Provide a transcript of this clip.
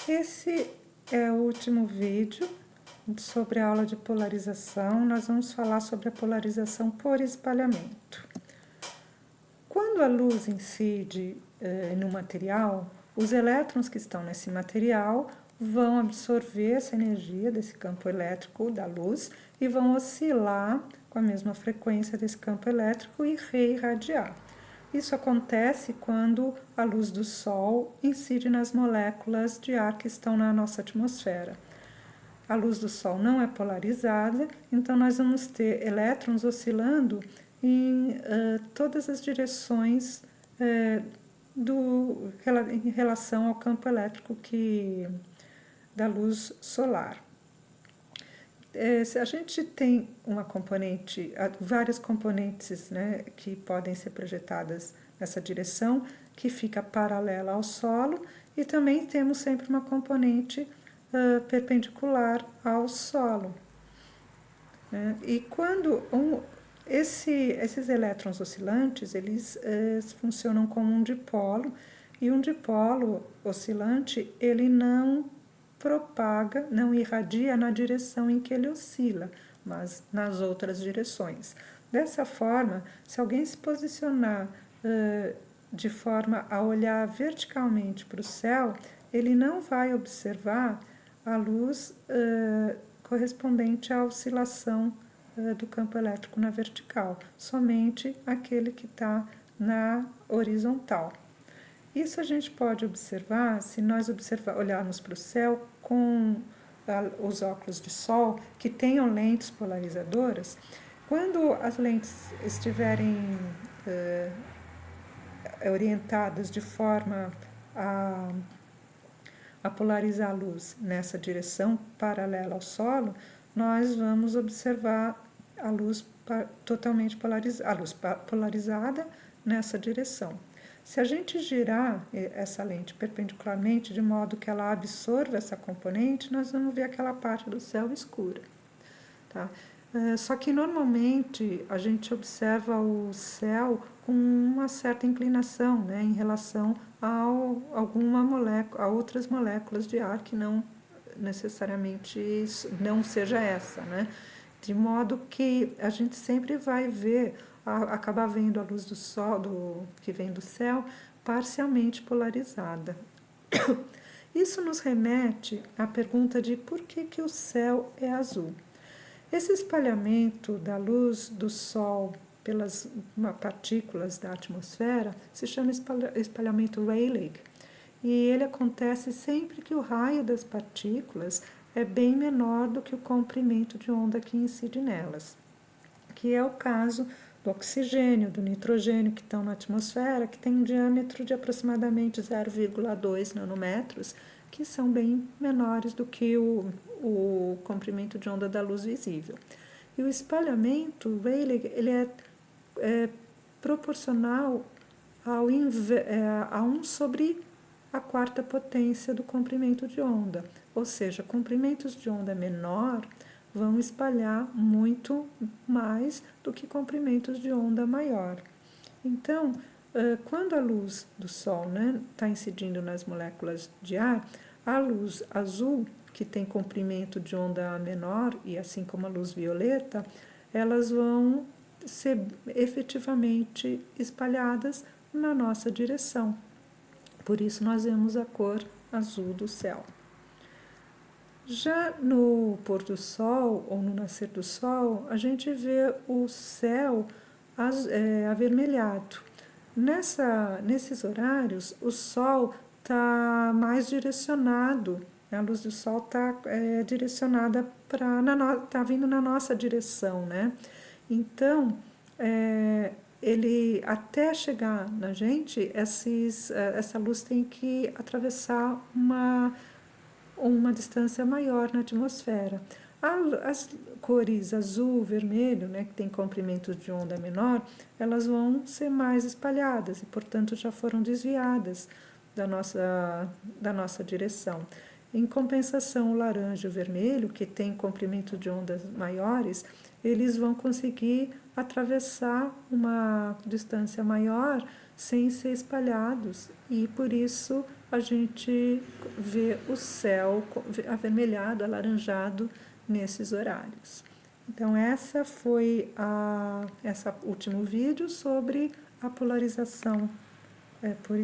Esse é o último vídeo sobre a aula de polarização. Nós vamos falar sobre a polarização por espalhamento. Quando a luz incide no material, os elétrons que estão nesse material vão absorver essa energia desse campo elétrico da luz e vão oscilar com a mesma frequência desse campo elétrico e reirradiar. Isso acontece quando a luz do Sol incide nas moléculas de ar que estão na nossa atmosfera. A luz do Sol não é polarizada, então nós vamos ter elétrons oscilando em todas as direções em relação ao campo elétrico da luz solar. Se a gente tem uma componente, várias componentes, né, que podem ser projetadas nessa direção, que fica paralela ao solo, e também temos sempre uma componente perpendicular ao solo. E quando esses elétrons oscilantes, eles funcionam como um dipolo, e um dipolo oscilante, ele não propaga, não irradia na direção em que ele oscila, mas nas outras direções. Dessa forma, se alguém se posicionar de forma a olhar verticalmente para o céu, ele não vai observar a luz correspondente à oscilação do campo elétrico na vertical, somente aquele que está na horizontal. Isso a gente pode observar se nós olharmos para o céu com os óculos de sol que tenham lentes polarizadoras. Quando as lentes estiverem orientadas de forma a polarizar a luz nessa direção paralela ao solo, nós vamos observar a luz totalmente polarizada nessa direção. Se a gente girar essa lente perpendicularmente de modo que ela absorva essa componente, nós vamos ver aquela parte do céu escura. Tá? Só que normalmente a gente observa o céu com uma certa inclinação, né, em relação a outras moléculas de ar que não necessariamente não seja essa, né? De modo que a gente sempre vai acabar vendo a luz do sol que vem do céu parcialmente polarizada. Isso nos remete à pergunta de por que o céu é azul. Esse espalhamento da luz do sol pelas partículas da atmosfera se chama espalhamento Rayleigh, e ele acontece sempre que o raio das partículas é bem menor do que o comprimento de onda que incide nelas, que é o caso do oxigênio, do nitrogênio que estão na atmosfera, que tem um diâmetro de aproximadamente 0,2 nanômetros, que são bem menores do que o comprimento de onda da luz visível. E o espalhamento Rayleigh ele é proporcional a 1 sobre a quarta potência do comprimento de onda, ou seja, comprimentos de onda menor vão espalhar muito mais do que comprimentos de onda maior. Então, quando a luz do Sol está incidindo nas moléculas de ar, a luz azul, que tem comprimento de onda menor, e assim como a luz violeta, elas vão ser efetivamente espalhadas na nossa direção. Por isso nós vemos a cor azul do céu. Já no pôr do sol ou no nascer do sol, a gente vê o céu avermelhado. Nesses horários, o sol está mais direcionado, a luz do sol está direcionada está vindo na nossa direção, né? Então, ele até chegar na gente, essa luz tem que atravessar uma distância maior na atmosfera. As cores azul, vermelho, né, que tem comprimentos de onda menor, elas vão ser mais espalhadas e, portanto, já foram desviadas da nossa direção. Em compensação, o laranja e o vermelho, que tem comprimento de ondas maiores, eles vão conseguir atravessar uma distância maior sem ser espalhados, e por isso a gente vê o céu avermelhado, alaranjado nesses horários. Então essa foi esse último vídeo sobre a polarização por